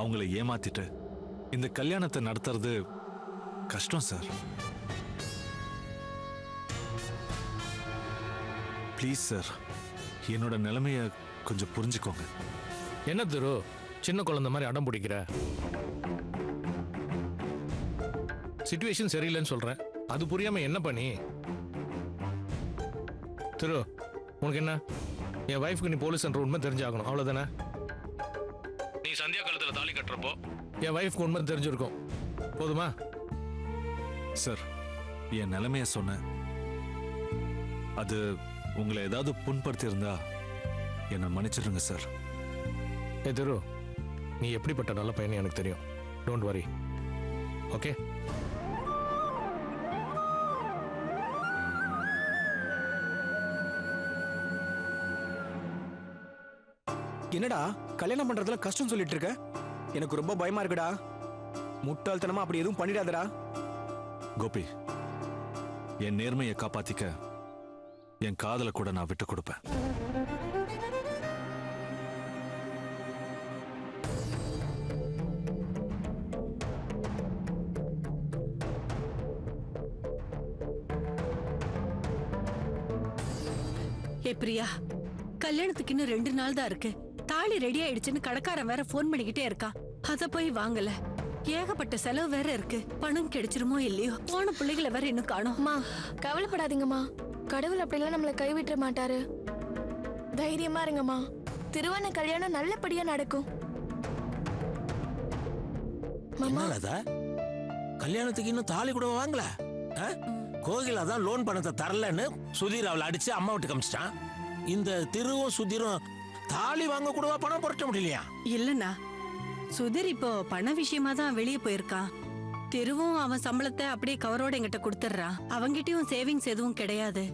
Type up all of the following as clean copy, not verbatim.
அவங்கள ஏமாத்திட்டு இந்த கல்யாணத்தை நடத்துறது கஷ்டம் சார். ப்ளீஸ் சார், என்னோட நிலைமைய கொஞ்சம் புரிஞ்சுக்கோங்க. என்ன திரு சின்ன குழந்தை மாதிரி அடம் பிடிக்கிற? சிச்சுவேஷன் சரியில்லைன்னு சொல்றேன், அது புரியாம என்ன பண்ணி? திரு, உனக்கு என்ன, என் வைஃப்க்கு நீ போலீஸ் என்ற உண்மை தெரிஞ்சாகணும், அவ்வளவுதானே? நீ சந்தியா காலத்துல தாலி கட்டுறப்போ என் வைஃப்க்கு உண்மை தெரிஞ்சிருக்கும், போதுமா? சார், என் நிலைமைய சொன்னேன். அது உங்களை ஏதாவது புண்படுத்தி இருந்தா என்னை மன்னிச்சிடுங்க சார். ஏ திரு, நீ எப்படிப்பட்ட நல்ல பையன் எனக்கு தெரியும். Don't worry, okay? என்னடா கல்யாணம் பண்றதுல கஷ்டம் சொல்லிட்டு இருக்க? எனக்கு ரொம்ப பயமா இருக்குடா. முட்டாள்தனமா அப்படி எதுவும் பண்ணிடாதடா. கோபி, என் நேர்மையை காப்பாத்திக்க என் காதலை கூட நான் விட்டு கொடுப்பேன். ஏ பிரியா, கல்யாணத்துக்கு இன்னும் 2 நாள் தான் இருக்கு. தாலி ரெடி ஆயிடுச்சுன்னு கடைக்காரன் வேற போன் பண்ணிக்கிட்டே இருக்கான். அத போய் வாங்கல. ஏகப்பட்ட செலவு வேற இருக்கு. பணம் கிடைச்சிருமோ இல்லையோ. போன பிள்ளைகளை வேற இன்னும் காணோம். அம்மா கவலைப்படாதீங்கம்மா, கடவுள் அப்படிலாம் நம்மளை கைவிட்டுற மாட்டாரு. தைரியமா இருங்கம்மா, திருவண்ண கல்யாணம் நல்லபடியா நடக்கும். கல்யாணத்துக்கு இன்னும் தாலி கூட வாங்கல. கோகிலா தான் லோன் பணத்தை தரலன்னு சுதீர் அவளை அடிச்சு அம்மா விட்டு காமிச்சிட்டான். இந்த திருவும் சுதீரும் தாலி வாங்க கூடவா பணம் புரட்ட முடியலையா? இல்லண்ணா, சுதீர் இப்போ பண விஷயமா தான் வெளியே போயிருக்கான். திருவும் அவன் சம்பளத்தை அப்படியே கவரோட என்கிட்ட கொடுத்துட்றான். அவங்கிட்டயும் சேவிங்ஸ் எதுவும் கிடையாது.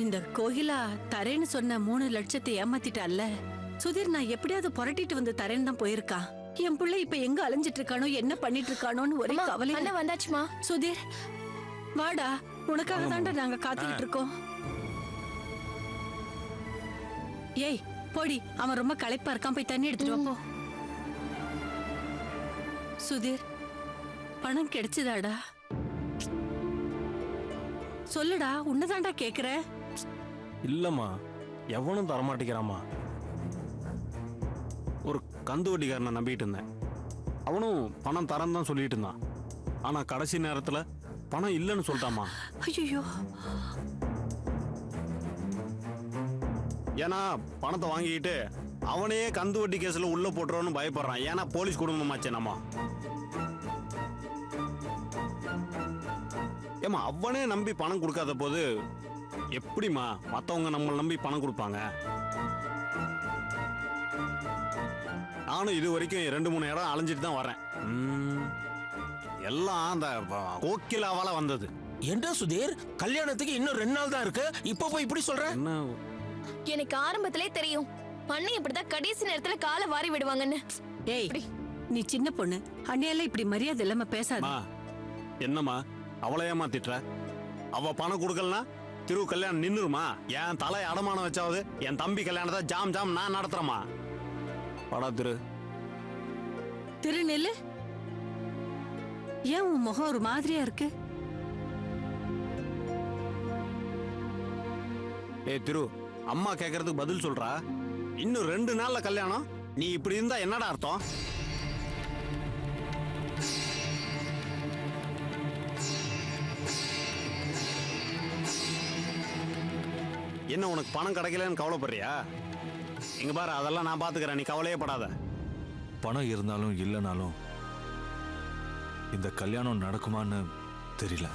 இந்த கோகிலா தரேன்னு சொன்ன 3 லட்சத்தை ஏமாத்திட்டால. சுதீர் நான் எப்படியாவது புரட்டிட்டு வந்து தரேன்னு தான் போயிருக்கான். என் பிள்ளை இப்ப எங்க அலைஞ்சிட்டு இருக்கானோ, என்ன பண்ணிட்டு இருக்கானோன்னு ஒரே கவலை. அண்ணா வந்தாச்சுமா. சுதீர் வாடா, உனக்காக தாண்டா நாங்க காத்துக்கிட்டு இருக்கோம். ஏய் போடி, அவன் ரொம்ப களைப்பா இருக்கான், போய் தண்ணி எடுத்துட்டு வா போ. சுதீர், பணம் கிடைச்சதாடா? சொல்லுடா, உன்னதாண்டா கேக்குற. இல்லம்மா, எவனும் தரமாட்டேங்கிறாமா. ஒரு கந்து வட்டிக்காரனை நம்பிட்டு இருந்தேன். அவனும் பணம் தரன்னு தான் சொல்லிட்டு இருந்தான். ஆனா கடைசி நேரத்துல பணம் இல்லைன்னு சொல்லிட்டாமா. ஐயோ, ஏன்னா பணத்தை வாங்கிக்கிட்டு அவனையே கந்து வட்டி கேஸ்ல உள்ள போட்டுறோன்னு பயப்படுறான். ஏன்னா போலீஸ் குடும்பமாச்சே நம்ம. ஏமா அவனே நம்பி பணம் கொடுக்காத போது எப்படிமா மற்றவங்க நம்மளை நம்பி பணம் கொடுப்பாங்க? நானும் இது வரைக்கும் 2-3 இடம் அலைஞ்சிட்டு தான் வரேன். எல்லாம் அந்த கோகிலாவால வந்தது. என்ன சுதீர், கல்யாணத்துக்கு இன்னும் 2 நாள் தான் இருக்கு, இப்ப போய் இப்படி சொல்ற? எனக்கு ஆரம்பத்திலே தெரியும் அண்ணி இப்படிதான் கடைசி நேரத்துல காலை வாரி விடுவாங்கன்னு. ஏய், நீ சின்ன பொண்ணு, அண்ணியெல்லாம் இப்படி மரியாதை இல்லாம பேசாத. என்னம்மா அவளை ஏமாத்திட்டுற? அவ பணம் கொடுக்கலனா திரு கல்யாணம் நின்னுருமா? என் தலை அடமானம் வச்சாவது என் தம்பி கல்யாணத்தை ஜாம் ஜாம் நான் நடத்துறேமா. படா திரு. திருநெல்லு, ஏன் உன் முகம் ஒரு மாதிரியா இருக்கு? ஏ திரு, அம்மா கேக்குறதுக்கு பதில் சொல்றா. இன்னும் 2 நாள்ல கல்யாணம், நீ இப்படி இருந்தா என்னடா அர்த்தம்? என்ன உனக்கு பணம் கிடைக்கலன்னு கவலைப்படுறியா? இங்க பாரு, அதெல்லாம் நான் பாத்துக்கிறேன், நீ கவலையே படாத. பணம் இருந்தாலும் இல்லைனாலும் இந்த கல்யாணம் நடக்குமான்னு தெரியல.